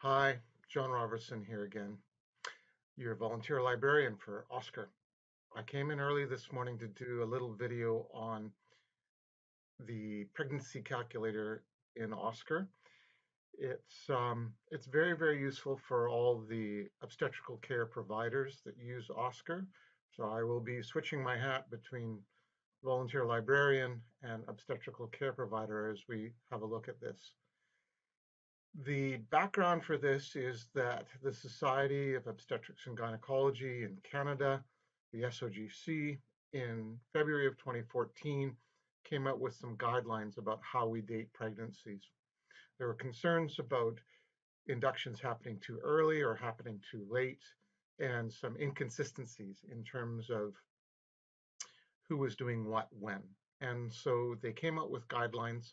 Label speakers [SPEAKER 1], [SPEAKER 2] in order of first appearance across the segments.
[SPEAKER 1] Hi, John Robertson here again, your volunteer librarian for Oscar. I came in early this morning to do a little video on the pregnancy calculator in Oscar. It's very useful for all the obstetrical care providers that use Oscar. So I will be switching my hat between volunteer librarian and obstetrical care provider as we have a look at this. The background for this is that the Society of Obstetrics and Gynecology in Canada, the SOGC, in February of 2014, came out with some guidelines about how we date pregnancies. There were concerns about inductions happening too early or happening too late, and some inconsistencies in terms of who was doing what when. And so they came out with guidelines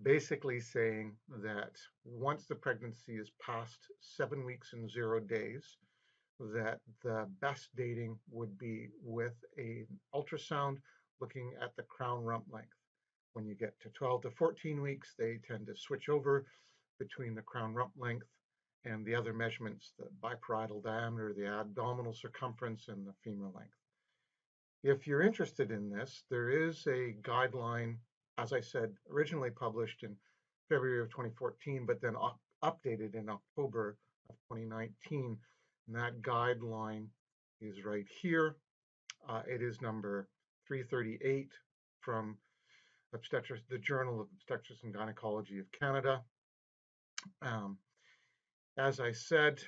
[SPEAKER 1] basically saying that once the pregnancy is past 7 weeks and 0 days, that the best dating would be with an ultrasound looking at the crown rump length. When you get to 12 to 14 weeks, they tend to switch over between the crown rump length and the other measurements, the biparietal diameter, the abdominal circumference, and the femur length. If you're interested in this, there is a guideline, as I said, originally published in February of 2014, but then updated in October of 2019. And that guideline is right here. It is number 338 from Obstetrics, the Journal of Obstetrics and Gynecology of Canada. As I said,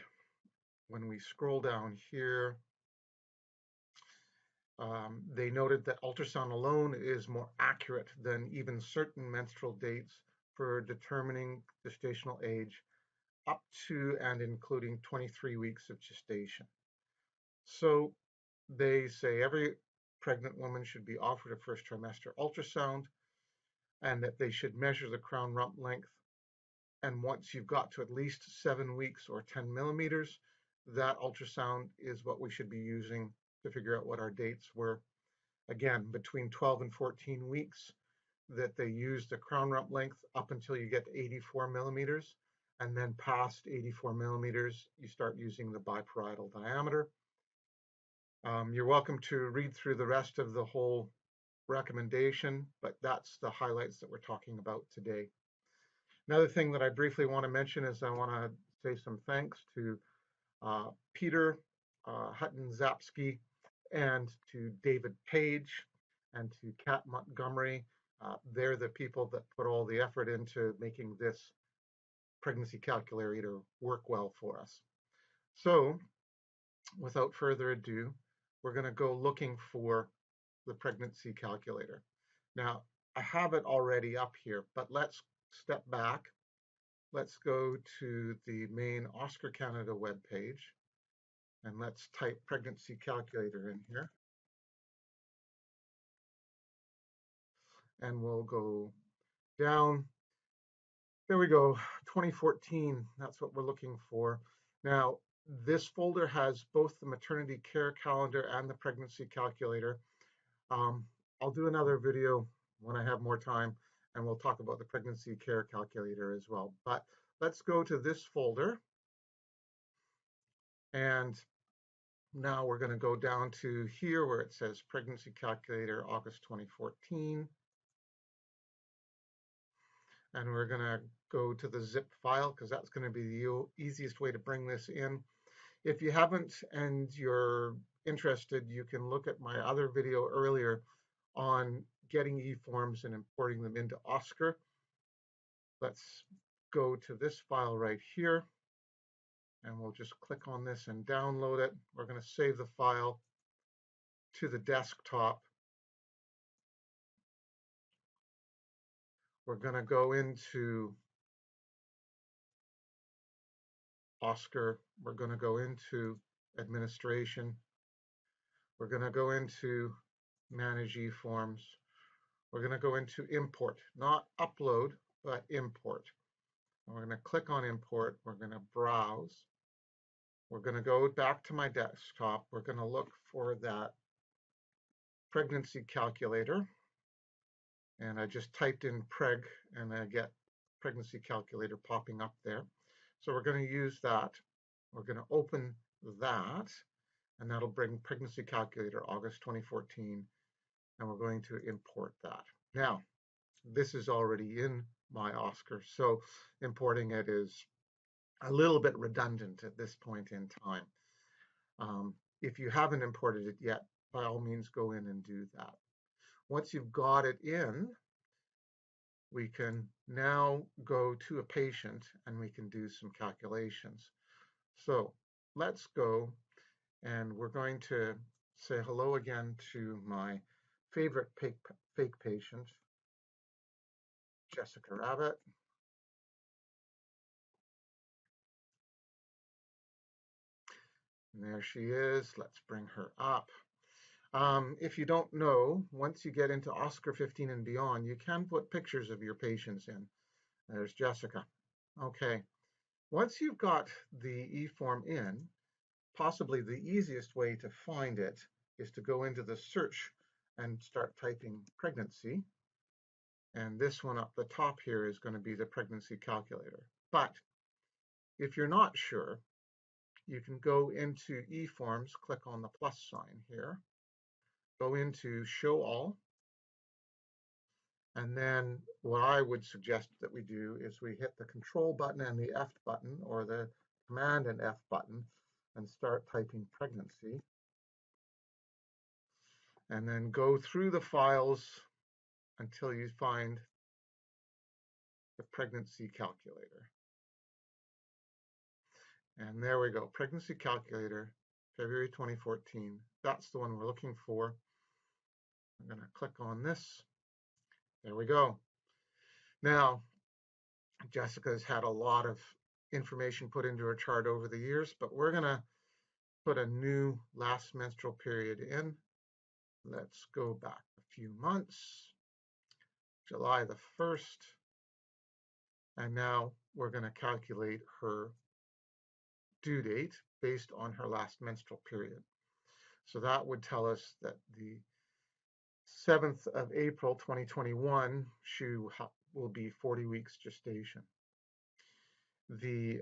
[SPEAKER 1] when we scroll down here, they noted that ultrasound alone is more accurate than even certain menstrual dates for determining gestational age up to and including 23 weeks of gestation. So they say every pregnant woman should be offered a first trimester ultrasound and that they should measure the crown rump length. And once you've got to at least 7 weeks or 10 millimeters, that ultrasound is what we should be using to figure out what our dates were. Again, between 12 and 14 weeks, that they use the crown rump length up until you get to 84 millimeters. And then past 84 millimeters, you start using the biparietal diameter. You're welcome to read through the rest of the whole recommendation, but that's the highlights that we're talking about today. Another thing that I briefly want to mention is I want to say some thanks to Peter Hutton-Zapsky and to David Page and to Kat Montgomery. They're the people that put all the effort into making this pregnancy calculator work well for us. So without further ado, we're going to go looking for the pregnancy calculator. Now, I have it already up here, but let's step back. Let's go to the main Oscar Canada webpage, and let's type pregnancy calculator in here. And we'll go down. There we go, 2014, that's what we're looking for. Now, this folder has both the maternity care calendar and the pregnancy calculator. I'll do another video when I have more time, and we'll talk about the pregnancy care calculator as well. But let's go to this folder. And now we're going to go down to here where it says pregnancy calculator August 2014. And we're going to go to the zip file because that's going to be the easiest way to bring this in. If you haven't and you're interested, you can look at my other video earlier on getting eForms and importing them into Oscar. Let's go to this file right here, and we'll just click on this and download it. We're going to save the file to the desktop. We're going to go into Oscar. We're going to go into administration. We're going to go into manage eForms. We're going to go into import, not upload, but import. And we're going to click on import. We're going to browse. We're going to go back to my desktop. We're going to look for that pregnancy calculator. And I just typed in preg and I get pregnancy calculator popping up there. So we're going to use that. We're going to open that, and that'll bring pregnancy calculator August 2014, and we're going to import that. Now, this is already in my Oscar, so importing it is a little bit redundant at this point in time. If you haven't imported it yet, by all means go in and do that. Once you've got it in, we can now go to a patient and we can do some calculations. So let's go, and we're going to say hello again to my favorite fake patient, Jessica Rabbit. And there she is. Let's bring her up. If you don't know, once you get into Oscar 15 and beyond, you can put pictures of your patients in. There's Jessica. Okay. Once you've got the eForm in, possibly the easiest way to find it is to go into the search and start typing pregnancy. And this one up the top here is going to be the pregnancy calculator. But if you're not sure, you can go into eForms, click on the plus sign here, go into show all, and then what I would suggest that we do is we hit the control button and the F button, or the command and F button, and start typing pregnancy. And then go through the files until you find the pregnancy calculator. And there we go, pregnancy calculator, February 2014. That's the one we're looking for. I'm going to click on this. There we go. Now, Jessica's had a lot of information put into her chart over the years, but we're going to put a new last menstrual period in. Let's go back a few months, July the 1st. And now we're going to calculate her due date based on her last menstrual period. So that would tell us that the 7th of April 2021, she will be 40 weeks gestation. The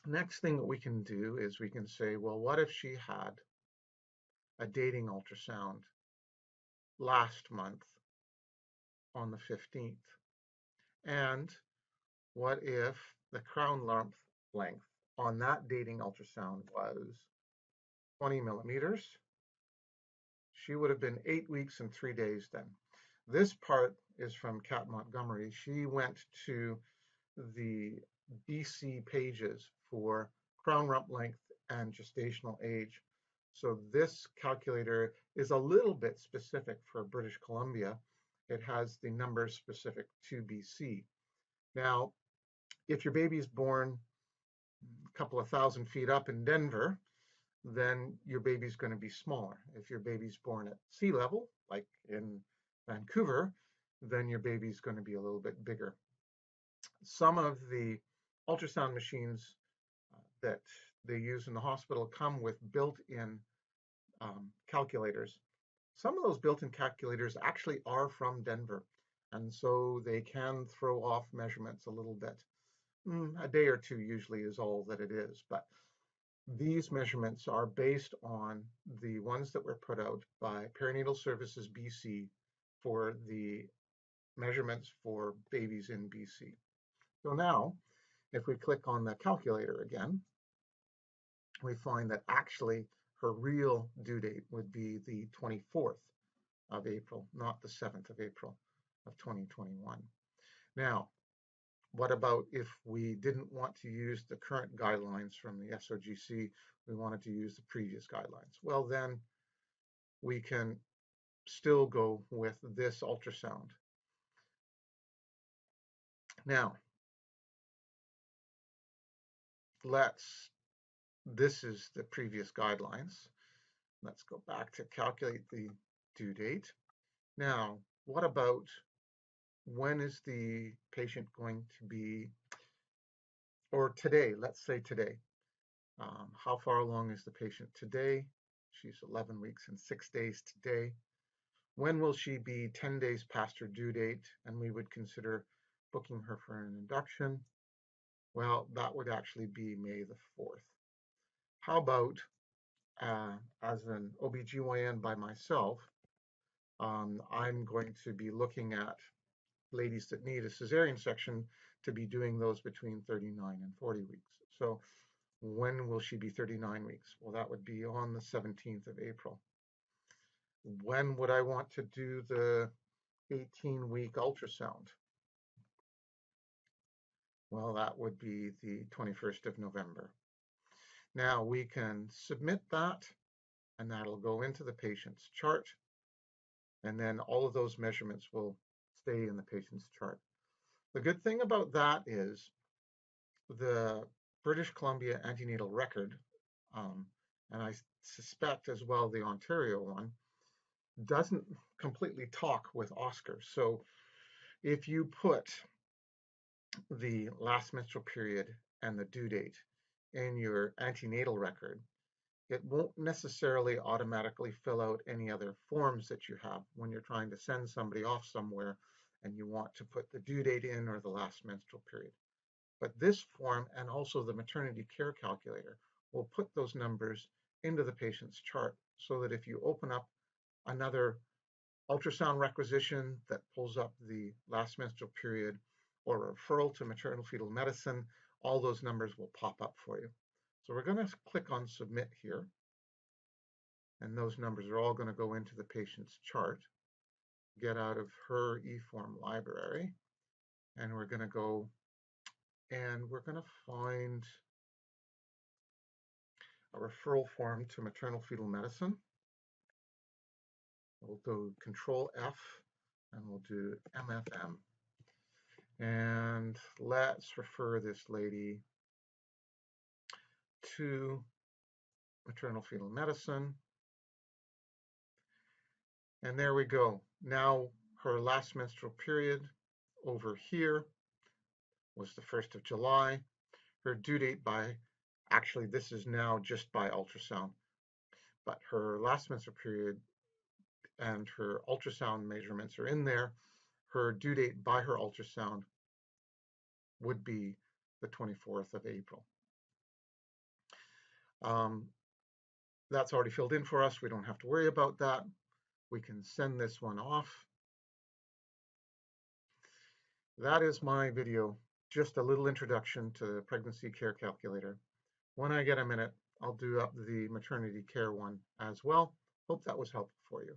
[SPEAKER 1] next thing that we can do is we can say, well, what if she had a dating ultrasound last month on the 15th? And what if the crown lump length on that dating ultrasound was 20 millimeters? She would have been 8 weeks and 3 days then. This part is from Kat Montgomery. She went to the BC pages for crown rump length and gestational age. So this calculator is a little bit specific for British Columbia. It has the numbers specific to BC. Now, if your baby's born a couple of thousand feet up in Denver, then your baby's going to be smaller. If your baby's born at sea level, like in Vancouver, then your baby's going to be a little bit bigger. Some of the ultrasound machines that they use in the hospital come with built-in calculators. Some of those built-in calculators actually are from Denver, and so they can throw off measurements a little bit. A day or two usually is all that it is, but these measurements are based on the ones that were put out by Perinatal Services BC for the measurements for babies in BC. So now, if we click on the calculator again, we find that actually her real due date would be the 24th of April, not the 7th of April of 2021. Now, what about if we didn't want to use the current guidelines from the SOGC, we wanted to use the previous guidelines? Well, then we can still go with this ultrasound. Now, this is the previous guidelines. Let's go back to calculate the due date. Now, what about when is the patient going to be, or today, let's say today. How far along is the patient today? She's 11 weeks and 6 days today. When will she be 10 days past her due date? And we would consider booking her for an induction. Well, that would actually be May the 4th. How about as an OBGYN by myself, I'm going to be looking at ladies that need a cesarean section to be doing those between 39 and 40 weeks. So when will she be 39 weeks? Well, that would be on the 17th of April. When would I want to do the 18-week ultrasound? Well, that would be the 21st of November. Now we can submit that, and that'll go into the patient's chart, and then all of those measurements will stay in the patient's chart. The good thing about that is the British Columbia antenatal record, and I suspect as well the Ontario one, doesn't completely talk with Oscar. So if you put the last menstrual period and the due date in your antenatal record, it won't necessarily automatically fill out any other forms that you have when you're trying to send somebody off somewhere and you want to put the due date in or the last menstrual period. But this form and also the maternity care calculator will put those numbers into the patient's chart so that if you open up another ultrasound requisition that pulls up the last menstrual period or a referral to maternal fetal medicine, all those numbers will pop up for you. So we're going to click on submit here, and those numbers are all going to go into the patient's chart. Get out of her eForm library, and we're going to go and we're going to find a referral form to maternal fetal medicine. We'll do Control F and we'll do MFM. And let's refer this lady to maternal fetal medicine. And there we go. Now her last menstrual period over here was the 1st of July. Her due date by, actually this is now just by ultrasound, but her last menstrual period and her ultrasound measurements are in there. Her due date by her ultrasound would be the 24th of April. That's already filled in for us. We don't have to worry about that. We can send this one off. That is my video, just a little introduction to the pregnancy care calculator. When I get a minute, I'll do up the maternity care one as well. Hope that was helpful for you.